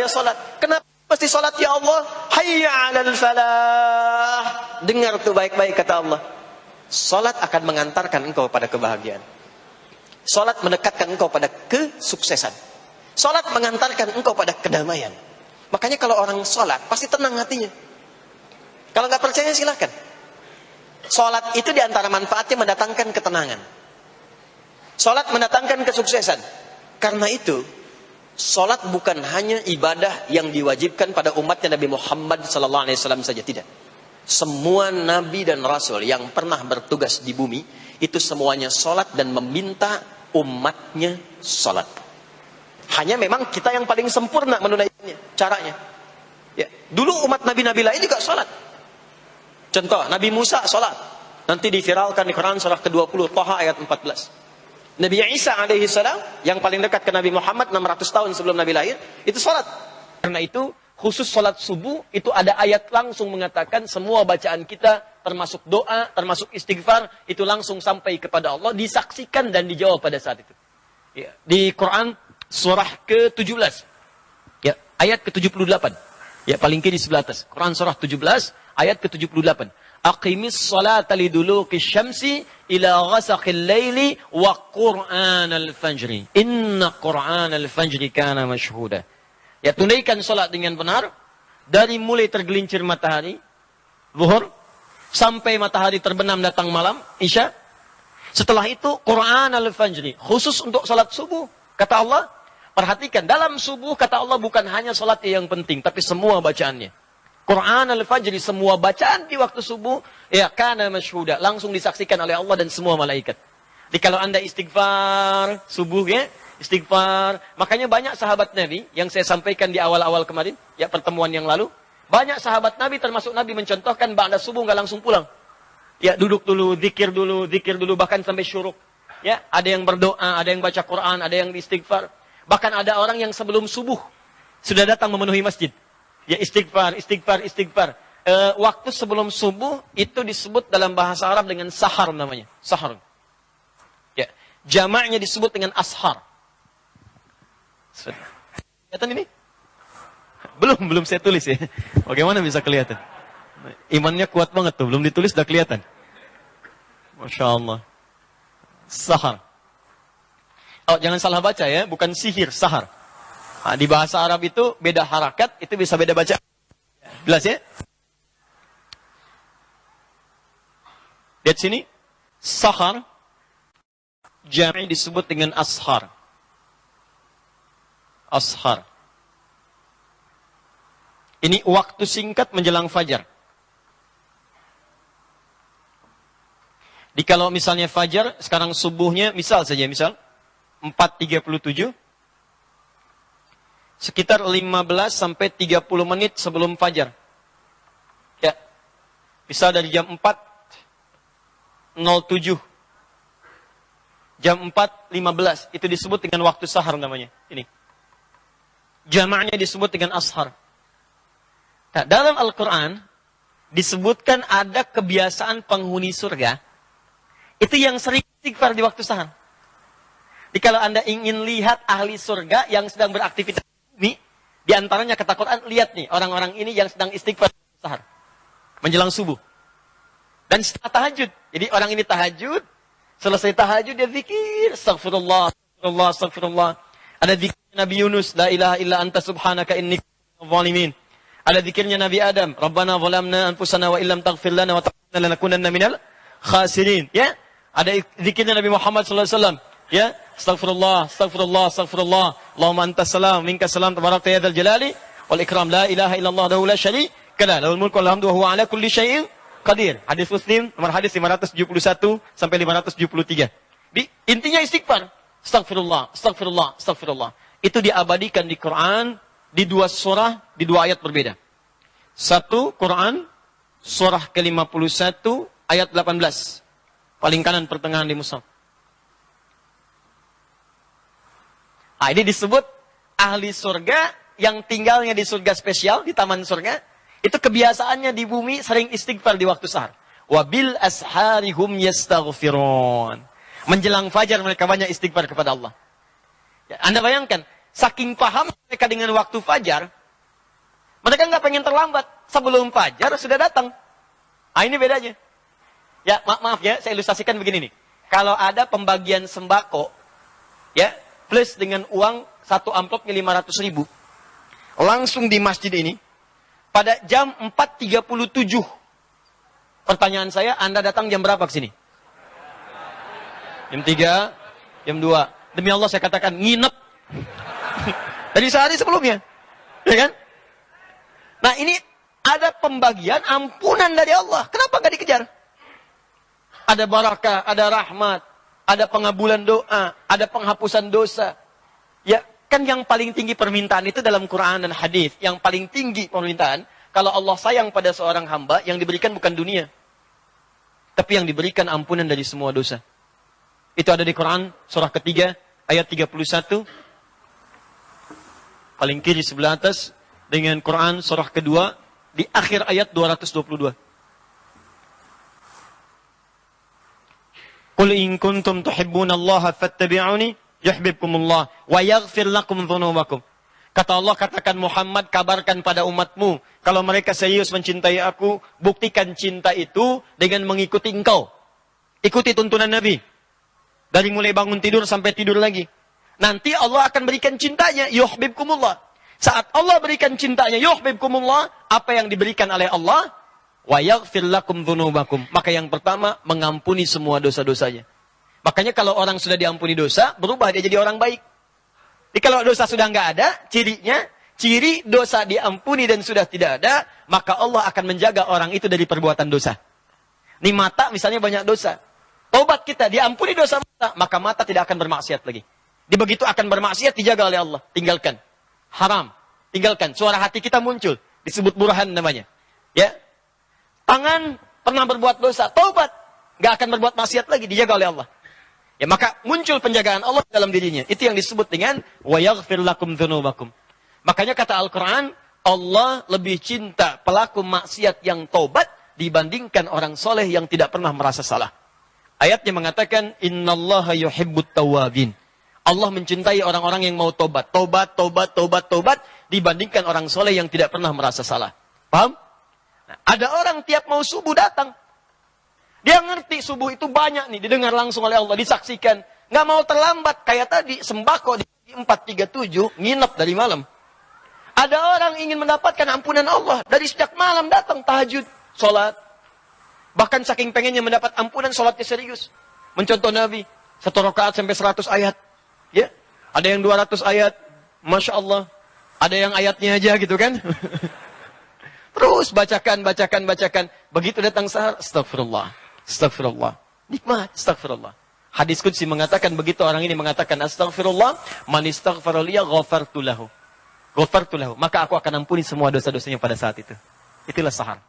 saya salat. Kenapa mesti salat ya Allah? Hayya 'alal falah. Dengar tuh baik-baik kata Allah. Salat akan mengantarkan engkau pada kebahagiaan. Salat mendekatkan engkau pada kesuksesan. Salat mengantarkan engkau pada kedamaian. Makanya kalau orang salat pasti tenang hatinya. Kalau nggak percaya silakan. Salat itu diantara manfaatnya mendatangkan ketenangan. Salat mendatangkan kesuksesan. Karena itu, salat bukan hanya ibadah yang diwajibkan pada umatnya Nabi Muhammad SAW saja, tidak. Semua nabi dan rasul yang pernah bertugas di bumi itu semuanya salat dan meminta umatnya salat. Hanya memang kita yang paling sempurna menunaikannya, caranya. Ya, dulu umat nabi-nabi lain juga salat. Contoh, Nabi Musa salat. Nanti diviralkan di Quran surah ke-20 Thaha ayat 14. Nabi Isa alaihi salam yang paling dekat ke Nabi Muhammad 600 tahun sebelum Nabi lahir itu salat. Karena itu khusus salat subuh itu ada ayat langsung mengatakan semua bacaan kita termasuk doa, termasuk istighfar itu langsung sampai kepada Allah, disaksikan dan dijawab pada saat itu. Ya, di Quran surah ke-17. Ya, ayat ke-78. Ya, paling kiri sebelah atas. Quran surah 17 ayat ke-78. Aqimis salata liduluki syamsi ila ghasaqil laili wa qur'anal fajri. Inna qur'anal fajri kana mashhuda. Ya, tunaikan salat dengan benar dari mulai tergelincir matahari zuhur sampai matahari terbenam datang malam isya. Setelah itu qur'anal fajri, khusus untuk salat subuh. Kata Allah, perhatikan dalam subuh kata Allah bukan hanya salat yang penting tapi semua bacaannya. Quran al-Fajri, semua bacaan di waktu subuh, ya kana masyhuda, langsung disaksikan oleh Allah dan semua malaikat. Jadi kalau Anda istighfar subuh ya, istighfar, makanya banyak sahabat Nabi yang saya sampaikan di awal-awal kemarin, ya pertemuan yang lalu, banyak sahabat Nabi termasuk Nabi mencontohkan ba'da subuh nggak langsung pulang. Ya duduk dulu, zikir dulu bahkan sampai syuruk. Ya, ada yang berdoa, ada yang baca Quran, ada yang istighfar. Bahkan ada orang yang sebelum subuh sudah datang memenuhi masjid. Ya istighfar. Waktu sebelum subuh itu disebut dalam bahasa Arab dengan sahar namanya. Sahar. Ya, jamaknya disebut dengan ashar. Kelihatan ini? Belum saya tulis ya. Bagaimana bisa kelihatan? Imannya kuat banget tuh, belum ditulis udah kelihatan. Masya Allah. Sahar. Oh, jangan salah baca ya, bukan sihir, sahar. Nah, di bahasa Arab itu beda harakat, itu bisa beda baca. Jelas ya? Lihat sini. Sahar. Jami' disebut dengan ashar. Ashar. Ini waktu singkat menjelang fajar. Di kalau misalnya fajar, sekarang subuhnya, misal 4.37. Sekitar 15 sampai 30 menit sebelum fajar. Ya. Bisa dari jam 4.07. Jam 4.15. Itu disebut dengan waktu sahar namanya. Ini. Jamaknya disebut dengan ashar. Nah, dalam Al-Quran disebutkan ada kebiasaan penghuni surga. Itu yang sering istighfar di waktu sahar. Jadi kalau Anda ingin lihat ahli surga yang sedang beraktivitas ini, di antaranya kata Quran, lihat nih, orang-orang ini yang sedang istighfar sahar, menjelang subuh. Dan setelah tahajud. Jadi orang ini tahajud, selesai tahajud dia zikir, astagfirullah. Ada zikirnya Nabi Yunus, la ilaha illa anta subhanaka inni kuntu minadh dhalimin. Ada zikirnya Nabi Adam, Rabbana zalamna anfusana wa illam taghfir lana wa tarhamna lanakunanna minal khasirin. Ya, ada zikirnya Nabi Muhammad sallallahu alaihi wasallam. Ya, astagfirullah. Allahumma antas salam, minkas salam, tabarakta ya dzal jalali wal ikram, la ilaha illallah wahdahu la syarika lah, lahul mulku wal hamdu wa huwa ala kulli syai'in qadir. Hadis Muslim nomor hadis 571 sampai 573. Intinya istighfar. Astagfirullah. Itu diabadikan di Quran di dua surah, di dua ayat berbeda. Satu Quran surah ke-51 ayat 18. Paling kanan pertengahan di mushaf. Nah, ini disebut ahli surga yang tinggalnya di surga spesial, di taman surga. Itu kebiasaannya di bumi sering istighfar di waktu sahar. Wabil asharihum yastaghfirun. Menjelang fajar mereka banyak istighfar kepada Allah. Ya, Anda bayangkan, saking paham mereka dengan waktu fajar, mereka nggak pengen terlambat. Sebelum fajar sudah datang. Ah, ini bedanya. Ya, maaf ya, saya ilustrasikan begini nih. Kalau ada pembagian sembako, ya, plus dengan uang satu amplopnya 500.000, langsung di masjid ini, pada jam 4.37. Pertanyaan saya, Anda datang jam berapa ke sini? Jam 3, jam 2. Demi Allah saya katakan, nginep. Dari sehari sebelumnya. Ya kan? Nah ini ada pembagian ampunan dari Allah. Kenapa nggak dikejar? Ada barakah, ada rahmat, ada pengabulan doa, ada penghapusan dosa. Ya, kan yang paling tinggi permintaan itu dalam Quran dan hadis. Yang paling tinggi permintaan, kalau Allah sayang pada seorang hamba, yang diberikan bukan dunia. Tapi yang diberikan ampunan dari semua dosa. Itu ada di Quran, surah ketiga, ayat 31. Paling kiri sebelah atas, dengan Quran, surah kedua, di akhir ayat 222. Qul in kuntum tuhibbunallaha fattabi'uni yuhibbukumullah wa yaghfir lakum dhunubakum. Kata Allah, katakan Muhammad, kabarkan pada umatmu, kalau mereka serius mencintai aku, buktikan cinta itu dengan mengikuti engkau. Ikuti tuntunan Nabi. Dari mulai bangun tidur sampai tidur lagi. Nanti Allah akan berikan cintanya, yuhibbukumullah. Saat Allah berikan cintanya, yuhibbukumullah, apa yang diberikan oleh Allah? Wa yaghfir lakum dhunubakum. Maka yang pertama, mengampuni semua dosa-dosanya. Makanya kalau orang sudah diampuni dosa, berubah dia jadi orang baik. Jadi kalau dosa sudah nggak ada, cirinya, ciri dosa diampuni dan sudah tidak ada, maka Allah akan menjaga orang itu dari perbuatan dosa. Ini mata misalnya banyak dosa. Taubat kita, diampuni dosa mata, maka mata tidak akan bermaksiat lagi. Di begitu akan bermaksiat, dijaga oleh Allah. Tinggalkan. Haram. Tinggalkan. Suara hati kita muncul. Disebut burhan namanya. Ya. Tangan pernah berbuat dosa. Taubat. Nggak akan berbuat maksiat lagi. Dijaga oleh Allah. Ya, maka muncul penjagaan Allah dalam dirinya. Itu yang disebut dengan wa yaghfir lakum dzunubakum. Makanya kata Al-Quran, Allah lebih cinta pelaku maksiat yang taubat dibandingkan orang soleh yang tidak pernah merasa salah. Ayatnya mengatakan, innallaha yuhibbut tawwabin. Allah mencintai orang-orang yang mau tobat. Tobat, tobat, tobat, tobat. Dibandingkan orang soleh yang tidak pernah merasa salah. Paham? Nah, ada orang tiap mau subuh datang. Dia ngerti subuh itu banyak nih. Didengar langsung oleh Allah. Disaksikan. Nggak mau terlambat. Kayak tadi, sembako di 4.37. Nginep dari malam. Ada orang ingin mendapatkan ampunan Allah. Dari sejak malam datang tahajud. Sholat. Bahkan saking pengennya mendapat ampunan, sholatnya serius. Mencontoh Nabi. 1 rakaat sampai 100 ayat. Ya, ada yang 200 ayat. Masya Allah. Ada yang ayatnya aja gitu kan. Terus bacakan. Begitu datang sahar, astagfirullah. Astagfirullah. Nikmat, astagfirullah. Hadis qudsi mengatakan, begitu orang ini mengatakan astagfirullah, man istaghfara liya ghafartu lahu. Ghafartu lahu. Maka aku akan ampuni semua dosa-dosanya pada saat itu. Itulah sahar.